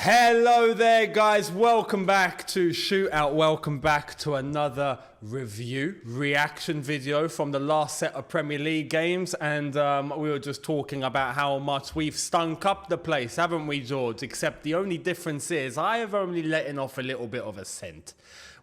Hello there, guys. Welcome back to ShootOut. Welcome back to another reaction video from the last set of Premier League games. And we were just talking about how much we've stunk up the place, haven't we, George? Except the only difference is I have only letting off a little bit of a scent.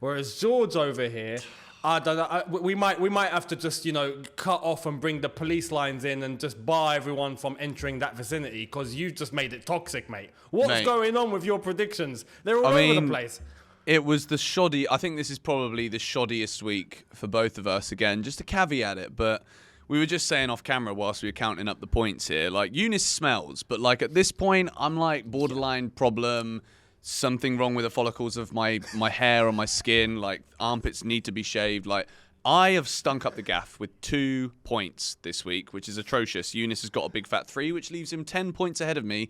Whereas George over here, I don't know. We might have to just, cut off and bring the police lines in and just bar everyone from entering that vicinity because you just made it toxic, mate. What's going on with your predictions? They're all over the place. It was the shoddy. I think this is probably the shoddiest week for both of us. Again, just to caveat it, but we were just saying off camera whilst we were counting up the points here. Like, Eunice smells, but like at this point, I'm like borderline problem. Something wrong with the follicles of my hair or my skin, like armpits need to be shaved. Like, I have stunk up the gaff with 2 points this week, which is atrocious. Eunice has got a big fat 3, which leaves him 10 points ahead of me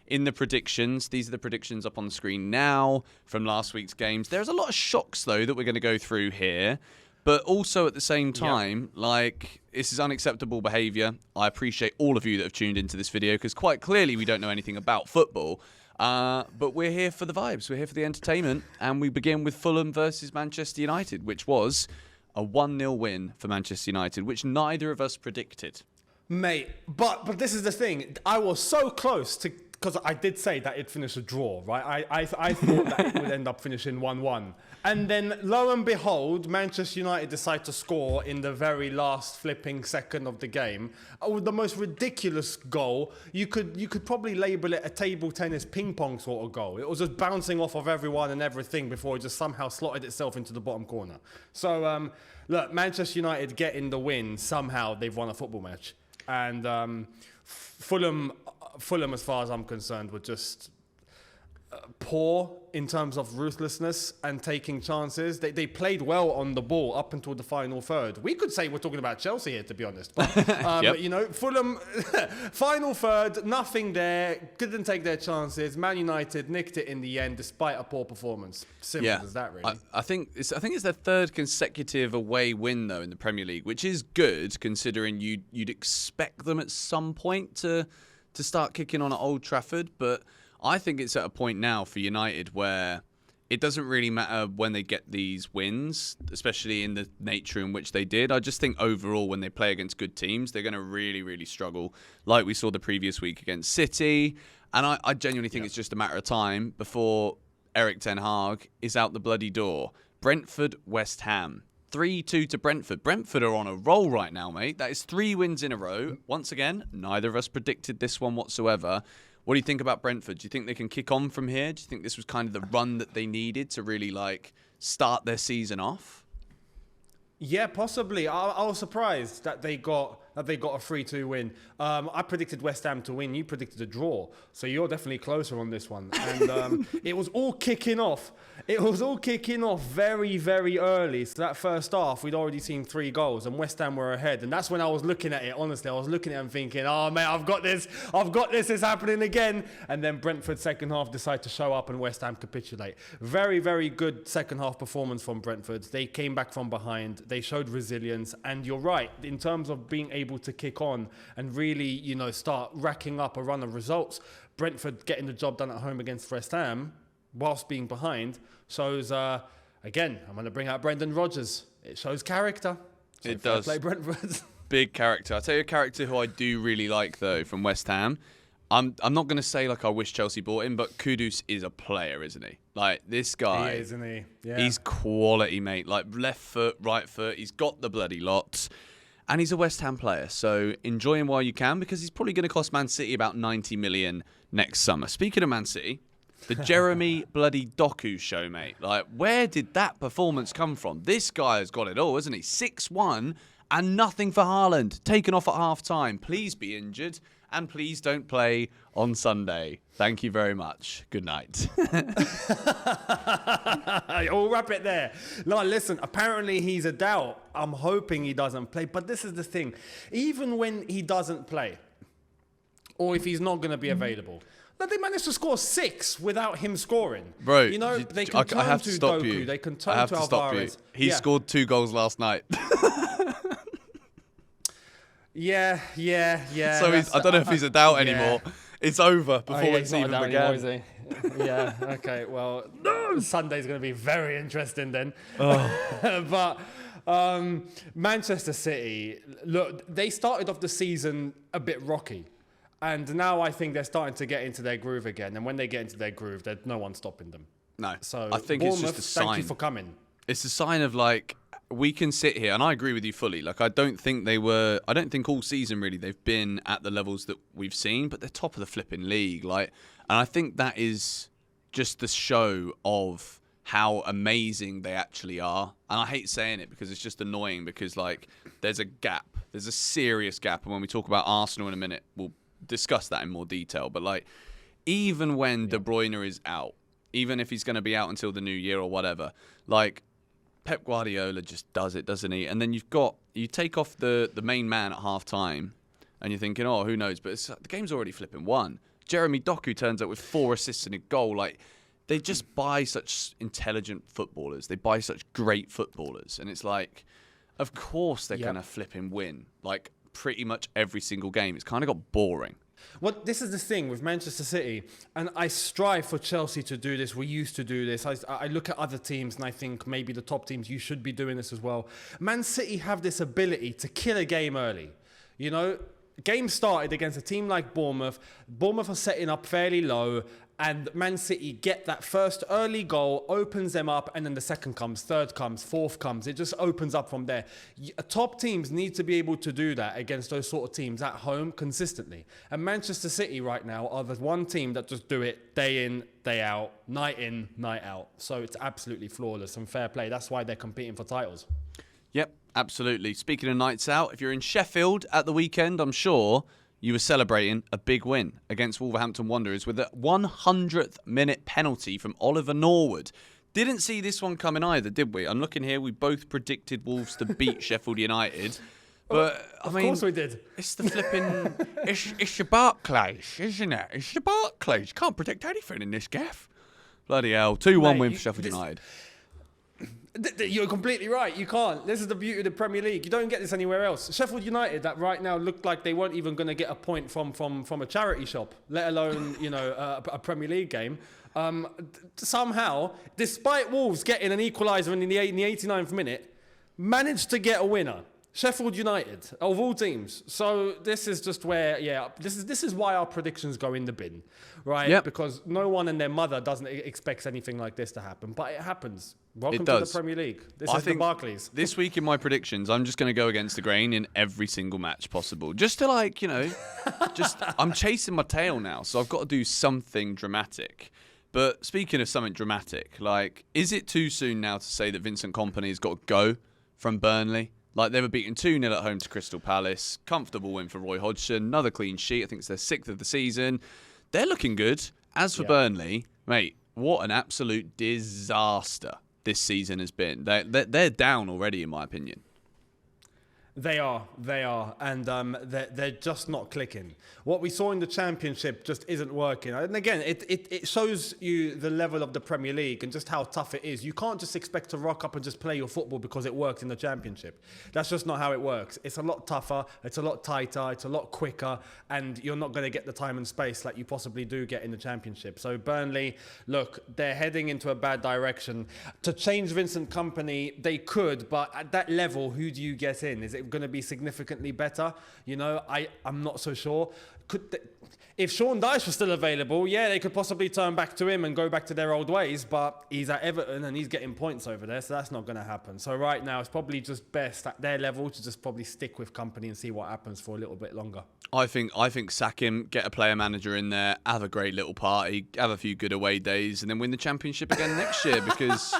in the predictions. These are the predictions up on the screen now from last week's games. There's a lot of shocks, though, that we're going to go through here. But also at the same time, like, this is unacceptable behaviour. I appreciate all of you that have tuned into this video because quite clearly we don't know anything about football. But we're here for the vibes. We're here for the entertainment. And we begin with Fulham versus Manchester United, which was a 1-0 win for Manchester United, which neither of us predicted. Mate, but this is the thing. I was so close to, because I did say that it'd finish a draw, right? I thought that it would end up finishing 1-1. And then, lo and behold, Manchester United decide to score in the very last flipping second of the game. With the most ridiculous goal. You could probably label it a table tennis ping pong sort of goal. It was just bouncing off of everyone and everything before it just somehow slotted itself into the bottom corner. So, look, Manchester United getting the win. Somehow they've won a football match. And Fulham, as far as I'm concerned, were just poor in terms of ruthlessness and taking chances. They played well on the ball up until the final third. We could say we're talking about Chelsea here, to be honest. But, Fulham, final third, nothing there. Couldn't take their chances. Man United nicked it in the end, despite a poor performance. Simple as that, really. I think it's their third consecutive away win, though, in the Premier League, which is good, considering you'd expect them at some point to start kicking on at Old Trafford. But I think it's at a point now for United where it doesn't really matter when they get these wins, especially in the nature in which they did. I just think overall when they play against good teams, they're going to really, really struggle, like we saw the previous week against City. And I genuinely think it's just a matter of time before Erik ten Hag is out the bloody door. Brentford, West Ham. 3-2 to Brentford. Brentford are on a roll right now, mate. That is 3 wins in a row. Once again, neither of us predicted this one whatsoever. What do you think about Brentford? Do you think they can kick on from here? Do you think this was kind of the run that they needed to really start their season off? Yeah, possibly. I was surprised that they got a 3-2 win. I predicted West Ham to win. You predicted a draw. So you're definitely closer on this one. And it was all kicking off. It was all kicking off very, very early. So that first half, we'd already seen 3 goals and West Ham were ahead. And that's when I was looking at it, honestly. I was looking at it and thinking, oh, mate, I've got this. It's happening again. And then Brentford second half decide to show up and West Ham capitulate. Very, very good second half performance from Brentford. They came back from behind. They showed resilience. And you're right, in terms of being able to kick on and really, start racking up a run of results, Brentford getting the job done at home against West Ham whilst being behind shows, again, I'm going to bring out Brendan Rodgers. It shows character. So it does. Play Brentford. Big character. I'll tell you a character who I do really like, though, from West Ham. I'm not going to say I wish Chelsea bought him, but Kudus is a player, isn't he? This guy. He is, isn't he? Yeah. He's quality, mate. Left foot, right foot. He's got the bloody lot. And he's a West Ham player, so enjoy him while you can because he's probably going to cost Man City about 90 million next summer. Speaking of Man City, the Jeremy bloody Doku show, mate. Where did that performance come from? This guy has got it all, hasn't he? 6-1 and nothing for Haaland. Taken off at half-time. Please be injured and please don't play on Sunday. Thank you very much. Good night. We'll wrap it there. No, listen, apparently he's a doubt. I'm hoping he doesn't play. But this is the thing. Even when he doesn't play, or if he's not going to be available, they managed to score 6 without him scoring. Bro, they can turn to Doku. They can turn to Alvarez. He scored 2 goals last night. Yeah. So I don't know if he's a doubt anymore. It's over before it's even began. Yeah. Okay. Well, Sunday's going to be very interesting then. But Manchester City, look, they started off the season a bit rocky. And now I think they're starting to get into their groove again. And when they get into their groove, there's no one stopping them. No. So I think Bournemouth, it's just a sign. thank you for coming. It's a sign of like, we can sit here, and I agree with you fully. Like, I don't think all season really they've been at the levels that we've seen, but they're top of the flipping league. Like, and I think that is just the show of how amazing they actually are. And I hate saying it because it's just annoying because like there's a gap. There's a serious gap. And when we talk about Arsenal in a minute, we'll discuss that in more detail. But like, even when De Bruyne is out, even if he's going to be out until the new year or whatever, like, Pep Guardiola just does it, doesn't he? And then you take off the main man at half time and you're thinking, oh, who knows? But the game's already flipping won. Jeremy Doku turns up with 4 assists and a goal. Like, they just buy such intelligent footballers. They buy such great footballers. And it's like, of course they're going to flipping win. Like, pretty much every single game. It's kind of got boring. Well, this is the thing with Manchester City, and I strive for Chelsea to do this. We used to do this. I look at other teams and I think maybe the top teams, you should be doing this as well. Man City have this ability to kill a game early. You know, game started against a team like Bournemouth. Bournemouth are setting up fairly low, and Man City get that first early goal, opens them up, and then the second comes, third comes, fourth comes. It just opens up from there. Top teams need to be able to do that against those sort of teams at home consistently. And Manchester City right now are the one team that just do it day in, day out, night in, night out. So it's absolutely flawless and fair play. That's why they're competing for titles. Yep, absolutely. Speaking of nights out, if you're in Sheffield at the weekend, I'm sure you were celebrating a big win against Wolverhampton Wanderers with a 100th minute penalty from Oliver Norwood. Didn't see this one coming either, did we? I'm looking here. We both predicted Wolves to beat Sheffield United. But, of course we did. It's the flipping... it's your Barclays, isn't it? It's your Barclays. You can't predict anything in this gaff. Bloody hell. 2-1 win for Sheffield United. You're completely right. You can't. This is the beauty of the Premier League. You don't get this anywhere else. Sheffield United, that right now looked like they weren't even going to get a point from a charity shop, let alone a Premier League game. Somehow, despite Wolves getting an equaliser in the 89th minute, managed to get a winner. Sheffield United, of all teams. So this is just where, this is why our predictions go in the bin, right? Yep. Because no one and their mother doesn't expect anything like this to happen, but it happens. Welcome It to does. the Premier League. This is the Barclays. This week in my predictions, I'm just going to go against the grain in every single match possible. Just to I'm chasing my tail now, so I've got to do something dramatic. But speaking of something dramatic, like, is it too soon now to say that Vincent Kompany has got to go from Burnley? Like, they were beaten 2-0 at home to Crystal Palace. Comfortable win for Roy Hodgson. Another clean sheet. I think it's their 6th of the season. They're looking good. As for Burnley, mate, what an absolute disaster this season has been. They're down already, in my opinion. They are, and they're just not clicking. What we saw in the Championship just isn't working. And again, it shows you the level of the Premier League and just how tough it is. You can't just expect to rock up and just play your football because it worked in the Championship. That's just not how it works. It's a lot tougher, it's a lot tighter, it's a lot quicker, and you're not going to get the time and space like you possibly do get in the Championship. So Burnley, look, they're heading into a bad direction. To change Vincent Kompany, they could, but at that level, who do you get in? Is it going to be significantly better? I'm not so sure. If Sean Dyche was still available, they could possibly turn back to him and go back to their old ways, but he's at Everton and he's getting points over there, so that's not going to happen. So right now, it's probably just best at their level to just probably stick with Kompany and see what happens for a little bit longer. I think sack him, get a player manager in there, have a great little party, have a few good away days, and then win the Championship again next year because...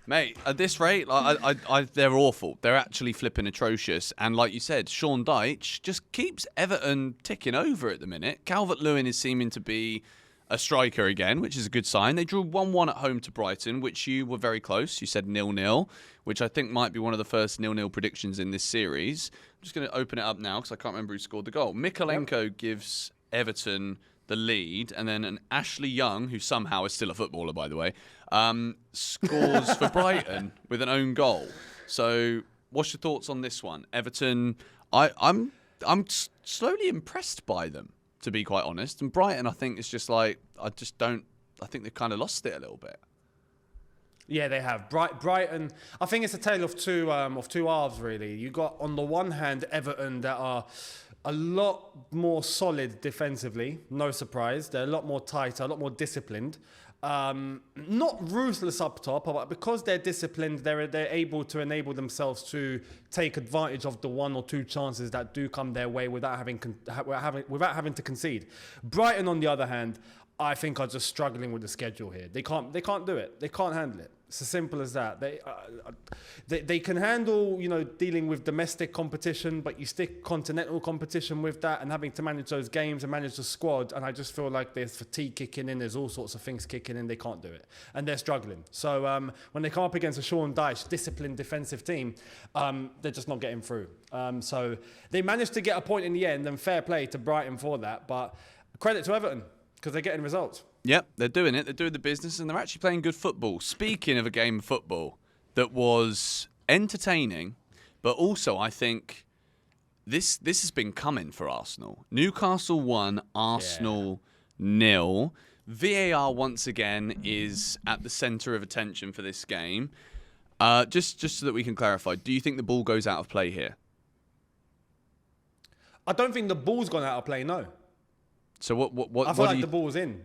Mate, at this rate, they're awful. They're actually flipping atrocious. And like you said, Sean Dyche just keeps Everton ticking over at the minute. Calvert-Lewin is seeming to be a striker again, which is a good sign. They drew 1-1 at home to Brighton, which you were very close. You said 0-0, which I think might be one of the first 0-0 predictions in this series. I'm just going to open it up now because I can't remember who scored the goal. Mykolenko gives Everton the lead, and then an Ashley Young, who somehow is still a footballer, by the way, scores for Brighton with an own goal. So, what's your thoughts on this one, Everton? I'm slowly impressed by them, to be quite honest. And Brighton, I think, is just like I I think they've kind of lost it a little bit. Yeah, they have. Brighton, I think it's a tale of two halves, really. You got, on the one hand, Everton that are a lot more solid defensively, no surprise. They're a lot more tighter, a lot more disciplined. Not ruthless up top, but because they're disciplined, they're able to enable themselves to take advantage of the one or two chances that do come their way without having to concede. Brighton, on the other hand, I think are just struggling with the schedule here. They can't do it. They can't handle it. It's as simple as that. They can handle, dealing with domestic competition, but you stick continental competition with that and having to manage those games and manage the squad. And I just feel like there's fatigue kicking in. There's all sorts of things kicking in. They can't do it. And they're struggling. So when they come up against a Sean Dyche disciplined defensive team, they're just not getting through. So they managed to get a point in the end, and fair play to Brighton for that. But credit to Everton, because they're getting results. Yep, they're doing it. They're doing the business, and they're actually playing good football. Speaking of a game of football that was entertaining, but also I think this has been coming for Arsenal. Newcastle 1, Arsenal 0. VAR once again is at the centre of attention for this game. Just so that we can clarify, do you think the ball goes out of play here? I don't think the ball's gone out of play, no. So what? I feel like the ball's in.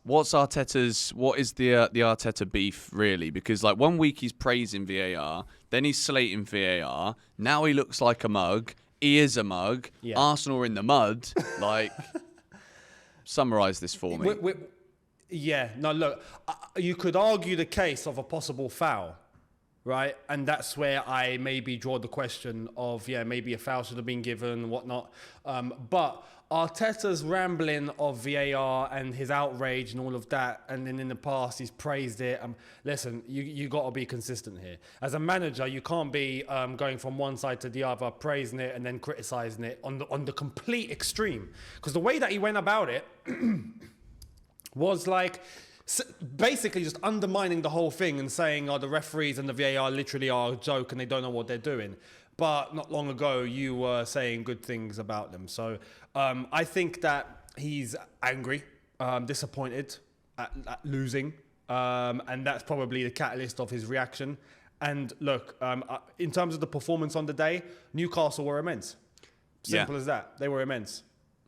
What's Arteta's? What is the Arteta beef really? Because like 1 week he's praising VAR, then he's slating VAR. Now he looks like a mug. He is a mug. Yeah. Arsenal are in the mud. Like, summarise this for me. No, look, you could argue the case of a possible foul, right? And that's where I maybe draw the question of, maybe a foul should have been given, whatnot. But Arteta's rambling of VAR and his outrage and all of that, and then in the past he's praised it. Listen, you got to be consistent here. As a manager, you can't be going from one side to the other, praising it and then criticising it on the complete extreme. Because the way that he went about it was like basically just undermining the whole thing and saying, the referees and the VAR literally are a joke and they don't know what they're doing. But not long ago, you were saying good things about them. So I think that he's angry, disappointed at losing. And that's probably the catalyst of his reaction. And look, in terms of the performance on the day, Newcastle were immense. Simple as that. They were immense.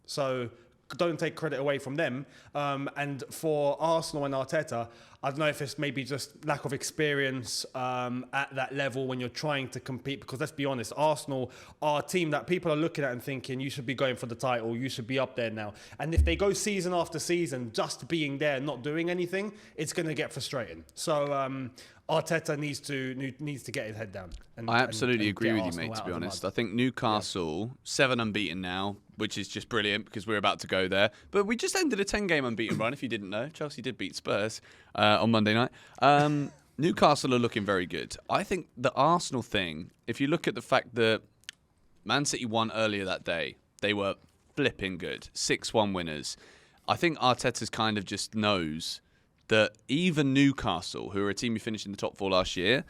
So don't take credit away from them. And for Arsenal and Arteta, I don't know if it's maybe just lack of experience at that level when you're trying to compete. Because let's be honest, Arsenal are a team that people are looking at and thinking, you should be going for the title, you should be up there now. And if they go season after season just being there, not doing anything, it's going to get frustrating. So Arteta needs to get his head down. I absolutely agree with you, mate, to be honest. I think Newcastle, 7 unbeaten now, which is just brilliant because we're about to go there. But we just ended a 10-game unbeaten run, if you didn't know. Chelsea did beat Spurs on Monday night. Newcastle are looking very good. I think the Arsenal thing, if you look at the fact that Man City won earlier that day, they were flipping good. 6-1 winners. I think Arteta's kind of just knows that even Newcastle, who are a team who finished in the top 4 last year,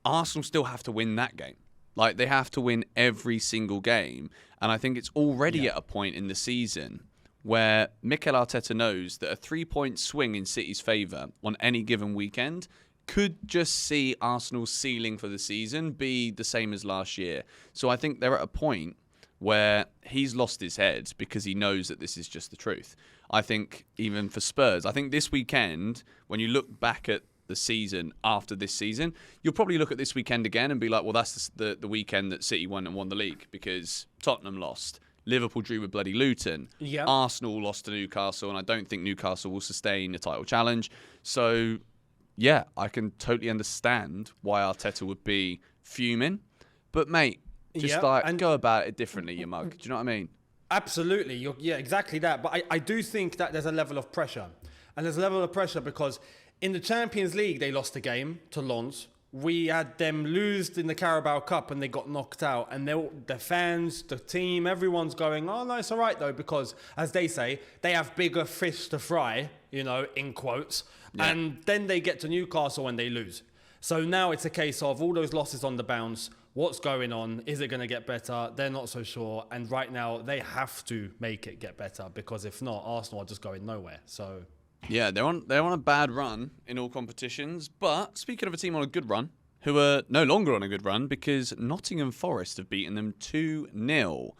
Arsenal still have to win that game. Like, they have to win every single game. And I think it's already at a point in the season where Mikel Arteta knows that a 3-point swing in City's favour on any given weekend could just see Arsenal's ceiling for the season be the same as last year. So I think they're at a point where he's lost his head because he knows that this is just the truth. I think even for Spurs, I think this weekend, when you look back at the season after this season, you'll probably look at this weekend again and be like, well, that's the weekend that City won and won the league because Tottenham lost. Liverpool drew with bloody Luton. Yeah. Arsenal lost to Newcastle, and I don't think Newcastle will sustain a title challenge. So, yeah, I can totally understand why Arteta would be fuming. But, mate, just go about it differently, you mug. Do you know what I mean? Absolutely. Exactly that. But I do think that there's a level of pressure. And there's a level of pressure because in the Champions League, they lost a game to Lens. We had them lose in the Carabao Cup and they got knocked out. And the fans, the team, everyone's going, oh, no, it's all right, though, because, as they say, they have bigger fish to fry, in quotes. Yeah. And then they get to Newcastle and they lose. So now it's a case of all those losses on the bounce. What's going on? Is it going to get better? They're not so sure. And right now, they have to make it get better because if not, Arsenal are just going nowhere. So, Yeah, they're on a bad run in all competitions. But speaking of a team on a good run, who are no longer on a good run because Nottingham Forest have beaten them 2-0.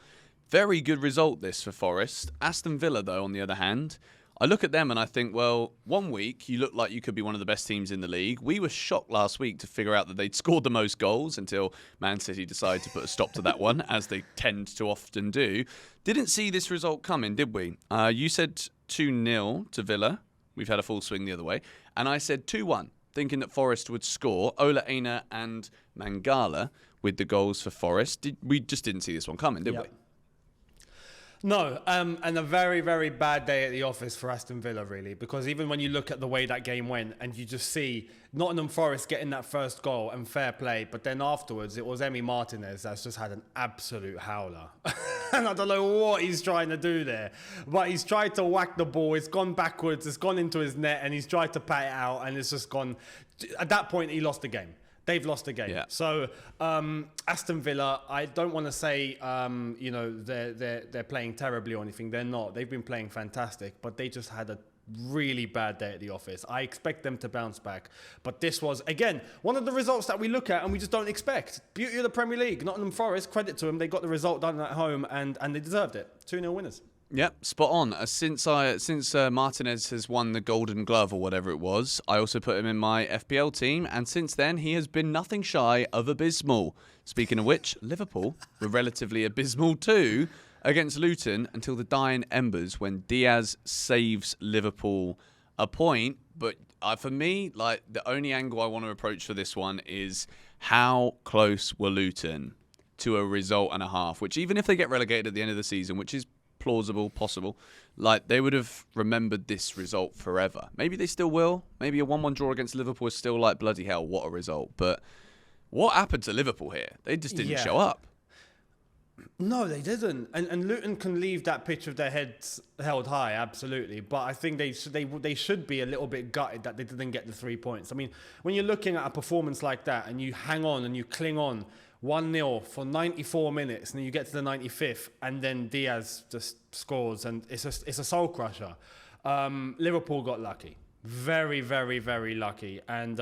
Very good result this for Forest. Aston Villa, though, on the other hand, I look at them and I think, well, 1 week you look like you could be one of the best teams in the league. We were shocked last week to figure out that they'd scored the most goals until Man City decided to put a stop to that one, as they tend to often do. Didn't see this result coming, did we? You said 2-0 to Villa. We've had a full swing the other way. And I said 2-1, thinking that Forest would score. Ola Aina and Mangala with the goals for Forest. We just didn't see this one coming, did we? No, and a very, very bad day at the office for Aston Villa, really, because even when you look at the way that game went and you just see Nottingham Forest getting that first goal and fair play, but then afterwards it was Emi Martinez that's just had an absolute howler. And I don't know what he's trying to do there, but he's tried to whack the ball, it's gone backwards, it's gone into his net, and he's tried to pat it out, and it's just gone. At that point, he lost the game. They've lost the game. Yeah. So Aston Villa, I don't want to say they're playing terribly or anything. They're not. They've been playing fantastic, but they just had a really bad day at the office. I expect them to bounce back, but this was again one of the results that we look at and we just don't expect. Beauty of the Premier League. Nottingham Forest, credit to them, they got the result done at home and they deserved it. 2-0 winners. Yep, spot on. Since Martinez has won the Golden Glove or whatever it was, I also put him in my FPL team, and since then he has been nothing shy of abysmal. Speaking of which, Liverpool were relatively abysmal too against Luton until the dying embers when Diaz saves Liverpool a point. But for me, like the only angle I want to approach for this one is how close were Luton to a result and a half, which even if they get relegated at the end of the season, which is plausible, possible, like they would have remembered this result forever. Maybe they still will. Maybe a 1-1 draw against Liverpool is still like, bloody hell, what a result. But what happened to Liverpool here? They just didn't show up. No, they didn't. And Luton can leave that pitch with their heads held high, absolutely. But I think they should be a little bit gutted that they didn't get the 3 points. I mean, when you're looking at a performance like that and you hang on and you cling on 1-0 for 94 minutes, and then you get to the 95th, and then Diaz just scores, and it's a soul crusher. Liverpool got lucky. Very, very, very lucky. And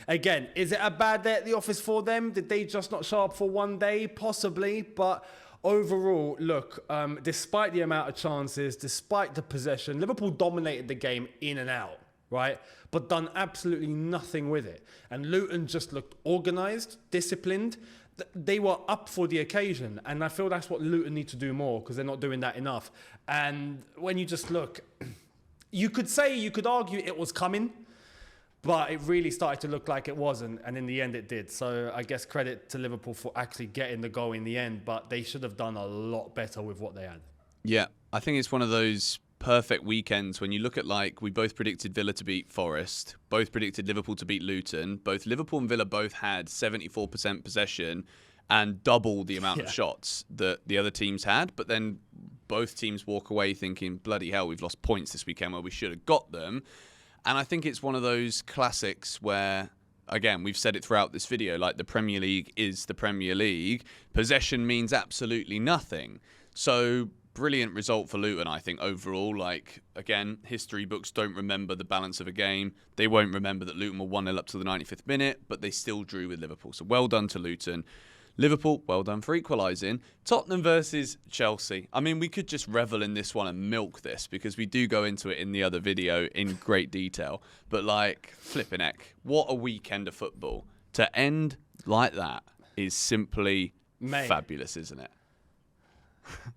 again, is it a bad day at the office for them? Did they just not show up for one day? Possibly. But overall, look, despite the amount of chances, despite the possession, Liverpool dominated the game in and out, right? But done absolutely nothing with it. And Luton just looked organised, disciplined. They were up for the occasion, and I feel that's what Luton need to do more because they're not doing that enough. And when you just look, you could argue it was coming, but it really started to look like it wasn't, and in the end it did. So I guess credit to Liverpool for actually getting the goal in the end, but they should have done a lot better with what they had. Yeah, I think it's one of those perfect weekends when you look at, like, we both predicted Villa to beat Forest, both predicted Liverpool to beat Luton. Both Liverpool and Villa both had 74% possession and double the amount of shots that the other teams had. But then both teams walk away thinking, bloody hell, we've lost points this weekend where we should have got them. And I think it's one of those classics where, again, we've said it throughout this video, like the Premier League is the Premier League. Possession means absolutely nothing. So brilliant result for Luton, I think, overall. Like, again, history books don't remember the balance of a game. They won't remember that Luton were 1-0 up to the 95th minute, but they still drew with Liverpool. So well done to Luton. Liverpool, well done for equalising. Tottenham versus Chelsea. I mean, we could just revel in this one and milk this because we do go into it in the other video in great detail. But, like, flipping heck, what a weekend of football. To end like that is simply fabulous, isn't it?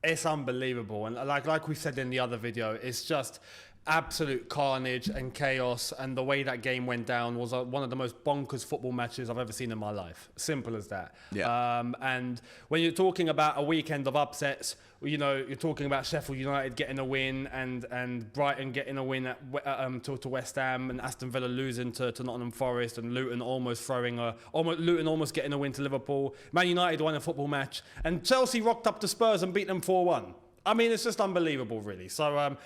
It's unbelievable. And like we said in the other video, it's just absolute carnage and chaos. And the way that game went down was one of the most bonkers football matches I've ever seen in my life. Simple as that. Yeah. And when you're talking about a weekend of upsets, you know, you're talking about Sheffield United getting a win and Brighton getting a win to West Ham, and Aston Villa losing to Nottingham Forest, and Luton almost getting a win to Liverpool. Man United won a football match, and Chelsea rocked up to Spurs and beat them 4-1. I mean, it's just unbelievable, really. So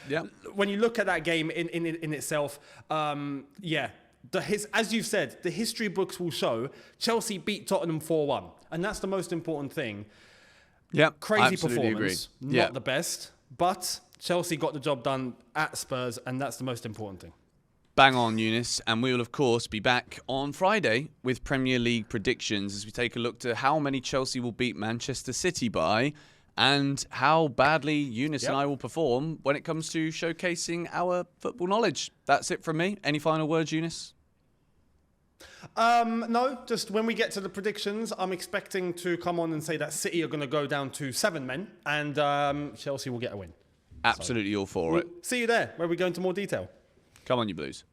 when you look at that game in itself, as you've said, the history books will show Chelsea beat Tottenham 4-1, and that's the most important thing. Yeah, crazy performance, not the best, but Chelsea got the job done at Spurs, and that's the most important thing. Bang on, Eunice. And we will, of course, be back on Friday with Premier League predictions as we take a look to how many Chelsea will beat Manchester City by and how badly Eunice and I will perform when it comes to showcasing our football knowledge. That's it from me. Any final words, Eunice? No, just when we get to the predictions, I'm expecting to come on and say that City are going to go down to 7 men and Chelsea will get a win. Absolutely all for it. See you there, where we go into more detail. Come on, you Blues.